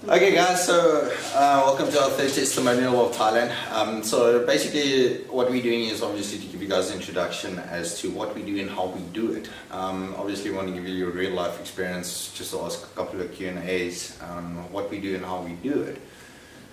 Okay guys, so welcome to our third testimonial of Thailand. So basically what we're doing is obviously to give you guys an introduction as to what we do and how we do it. Obviously we want to give you a real life experience, just to ask a couple of Q&As on what we do and how we do it.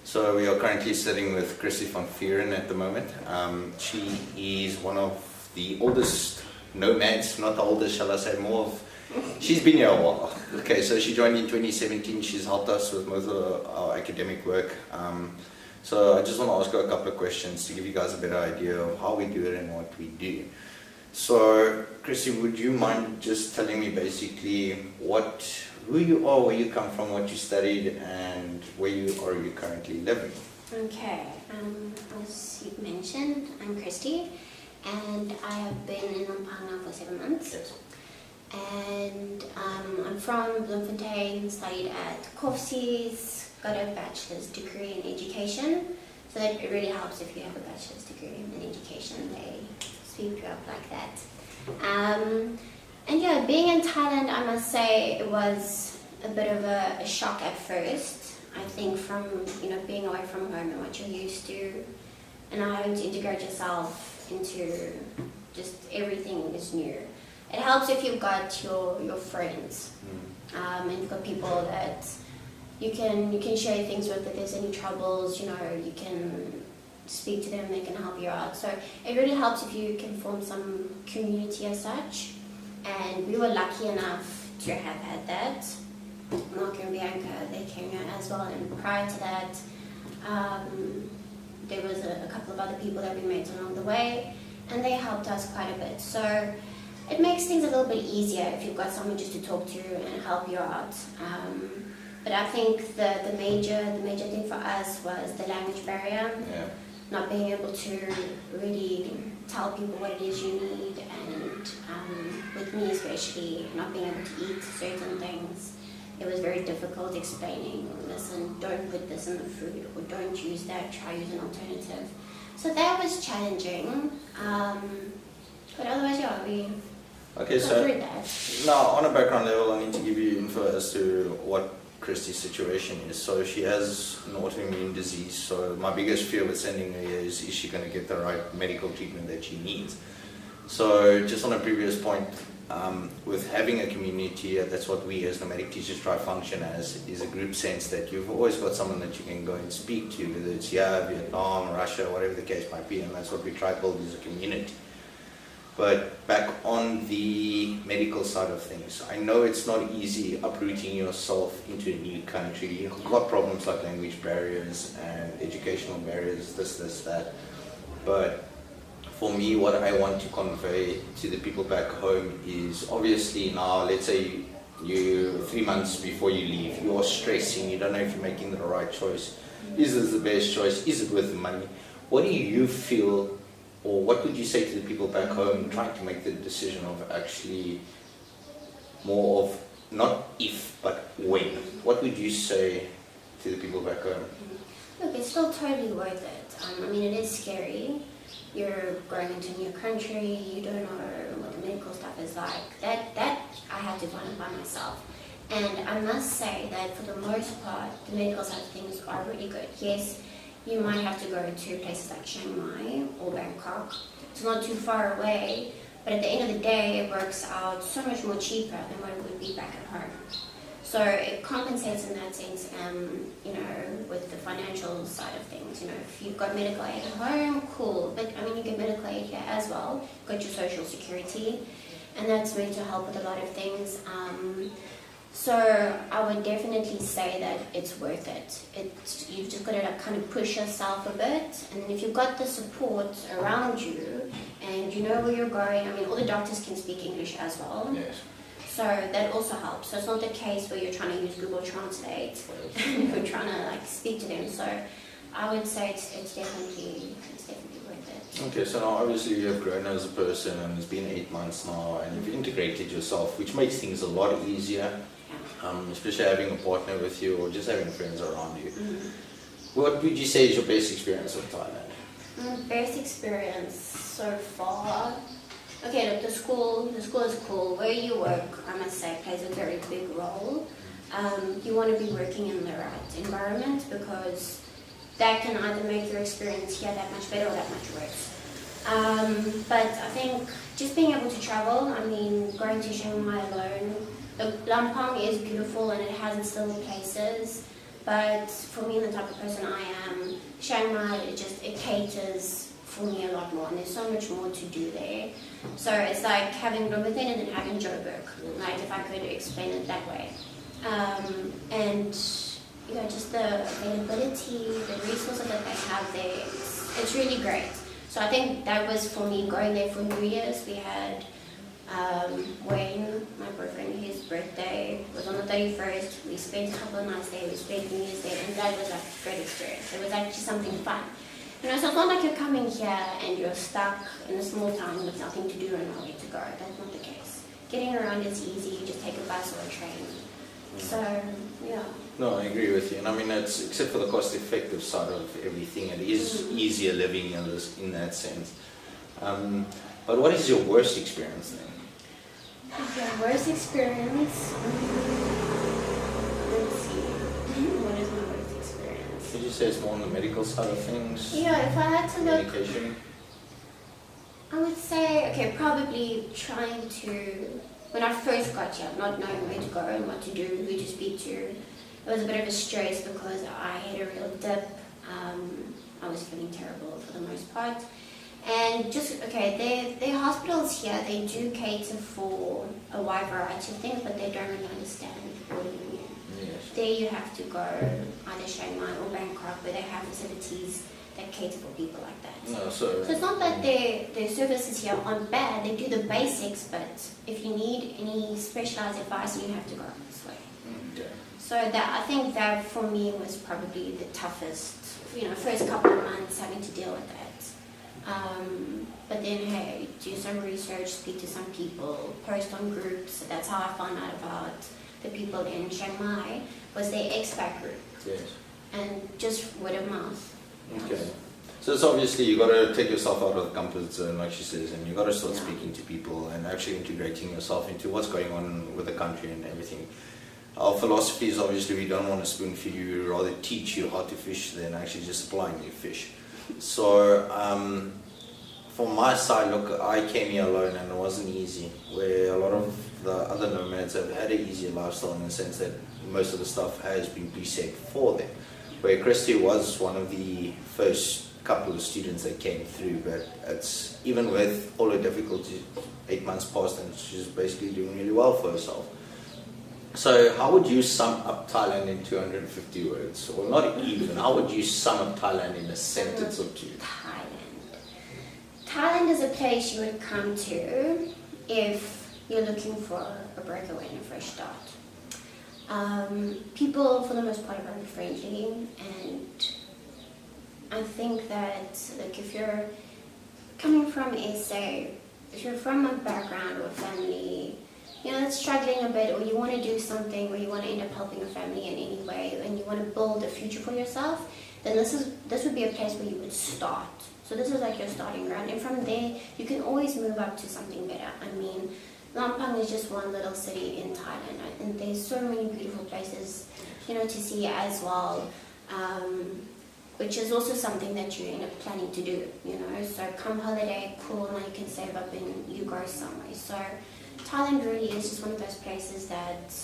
So we are currently sitting with Kristy van Vieren at the moment. She is one of the oldest nomads, not the oldest, shall I say, more of. She's been here a while. Okay, so she joined in 2017. She's helped us with most of our academic work. So I just want to ask her a couple of questions to give you guys a better idea of how we do it and what we do. So, Kristy, would you mind just telling me basically who you are, where you come from, what you studied, and where you are currently living? Okay, as you mentioned, I'm Kristy, and I have been in Nampang now for 7 months. Yes. And I'm from Bloemfontein, studied at Kofsies, got a bachelor's degree in education. So that it really helps if you have a bachelor's degree in education, they sweep you up like that. And yeah, being in Thailand, I must say it was a bit of a shock at first. I think from being away from home and what you're used to, and now having to integrate yourself into just everything is new. It helps if you've got your friends, and you've got people that you can share things with. If there's any troubles, you can speak to them. They can help you out. So it really helps if you can form some community as such. And we were lucky enough to have had that. Mark and Bianca, they came here as well. And prior to that, there was a couple of other people that we met along the way, and they helped us quite a bit. So it makes things a little bit easier if you've got someone just to talk to and help you out. But I think the major thing for us was the language barrier. Yeah. Not being able to really tell people what it is you need, and with me especially, not being able to eat certain things. It was very difficult explaining, listen, don't put this in the food, or don't use that, try use an alternative. So that was challenging. But otherwise, yeah, we Okay, so now on a background level, I need to give you info as to what Kristy's situation is. So she has an autoimmune disease. So my biggest fear with sending her here is she going to get the right medical treatment that she needs? So just on a previous point, with having a community, that's what we as Nomadic teachers try to function as, is a group sense that you've always got someone that you can go and speak to, whether it's here, Vietnam, Russia, whatever the case might be, and that's what we try to build as a community. But back on the medical side of things, I know it's not easy uprooting yourself into a new country. You've got problems like language barriers and educational barriers, this, that. But for me, what I want to convey to the people back home is obviously now, let's say you 3 months before you leave, you're stressing, you don't know if you're making the right choice. Is this the best choice? Is it worth the money? What do you feel, or what would you say to the people back home trying to make the decision of actually more of not if, but when? What would you say to the people back home? Look, it's still totally worth it. I mean, it is scary. You're going into a new country, you don't know what the medical stuff is like. That I had to find it by myself. And I must say that for the most part, the medical side of things are really good. Yes, you might have to go to places like Chiang Mai or Bangkok. It's not too far away, but at the end of the day, it works out so much more cheaper than what it would be back at home. So it compensates in that sense, with the financial side of things. If you've got medical aid at home, cool. But I mean, you get medical aid here as well. You've got your social security, and that's meant to help with a lot of things. So I would definitely say that it's worth it. You've just got to kind of push yourself a bit, and if you've got the support around you, and you know where you're going. I mean, all the doctors can speak English as well. Yes. So that also helps. So it's not the case where you're trying to use Google Translate and you're trying to speak to them. So I would say it's definitely worth it. Okay, so now obviously you have grown as a person and it's been 8 months now and you've integrated yourself, which makes things a lot easier, especially having a partner with you or just having friends around you. What would you say is your best experience of Thailand? Best experience so far? Okay, look, the school is cool. Where you work, I must say, plays a very big role. you want to be working in the right environment, because that can either make your experience here that much better or that much worse. But I think just being able to travel, I mean, going to Shanghai alone, Lampang is beautiful and it has its little places, but for me and the type of person I am, Shanghai, it caters for me a lot more, and there's so much more to do there. So it's like having Nomadic and then having Joburg, like if I could explain it that way. And you know, just the availability, the resources that they have there, it's really great. So I think that was for me going there for New Year's. We had Wayne, my boyfriend, his birthday was on the 31st. We spent a couple of nights there, we spent New Year's there, and that was like a great experience. It was actually something fun. You know, so it's not like you're coming here and you're stuck in a small town with nothing to do and nowhere to go. That's not the case. Getting around is easy, you just take a bus or a train. So, yeah. No, I agree with you. And I mean, it's, except for the cost-effective side of everything, it is easier living in that sense. But what is your worst experience then? Okay, worst experience? Let's see. What is my worst experience? Did you say it's more on the medical side of things? Yeah, if I had to look... Medication? I would say, okay, probably trying to... When I first got here, not knowing where to go and what to do, who to speak to, it was a bit of a stress because I had a real dip. I was feeling terrible for the most part. And just, okay, their hospitals here, they do cater for a wide variety of things, but they don't really understand what you mean. Yes. There you have to go either Shanghai or Bangkok, where they have facilities that cater for people like that. No, so it's not that their services here aren't bad, they do the basics, but if you need any specialized advice, you have to go this way. Okay. So that, I think that for me was probably the toughest, you know, first couple of months having to deal with that. But then, hey, do some research, speak to some people, post on groups. That's how I found out about the people in Shanghai, was their expat group. Yes. And just word of mouth. Okay. So it's obviously you got to take yourself out of the comfort zone, like she says, and you got to start speaking to people and actually integrating yourself into what's going on with the country and everything. Our philosophy is obviously we don't want to spoon feed you, we rather teach you how to fish than actually just supplying you fish. So from my side, look, I came here alone and it wasn't easy, where a lot of the other nomads have had an easier lifestyle in the sense that most of the stuff has been preset for them. Where Kristy was one of the first couple of students that came through, but it's even with all the difficulties, 8 months passed and she's basically doing really well for herself. So how would you sum up Thailand in 250 words? Or not even, how would you sum up Thailand in a sentence or two? Thailand is a place you would come to if you're looking for a breakaway and a fresh start. People, for the most part, are very friendly, and I think that, like, if you're coming from SA, if you're from a background or a family, you know, that's struggling a bit, or you want to do something where you want to end up helping your family in any way, and you want to build a future for yourself, then this would be a place where you would start. So this is like your starting ground, and from there, you can always move up to something better. I mean, Lampang is just one little city in Thailand, and there's so many beautiful places, you know, to see as well, which is also something that you end up planning to do, you know. So come holiday, cool, now you can save up and you go somewhere. So Thailand really is just one of those places that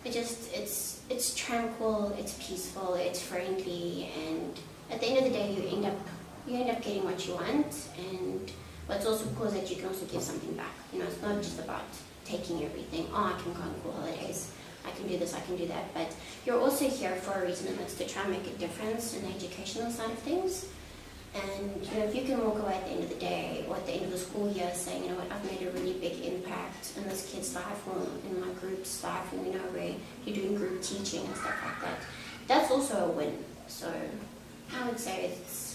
it's tranquil, it's peaceful, it's friendly, and at the end of the day, you end up getting what you want. And what's also cool is that you can also give something back. You know, it's not just about taking everything. Oh, I can go on cool holidays, I can do this, I can do that. But you're also here for a reason, and that's to try and make a difference in the educational side of things. And you know, if you can walk away at the end of the day, or at the end of the school year, saying, you know what, I've made a really big impact in this kid's life, or in my group's life, and you know, where you're doing group teaching and stuff like that, that's also a win. So I would say it's...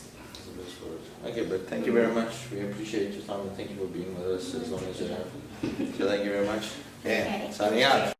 Okay, but thank you very much. We appreciate your time and thank you for being with us as long as you have. So thank you very much. Yeah, Okay. signing out.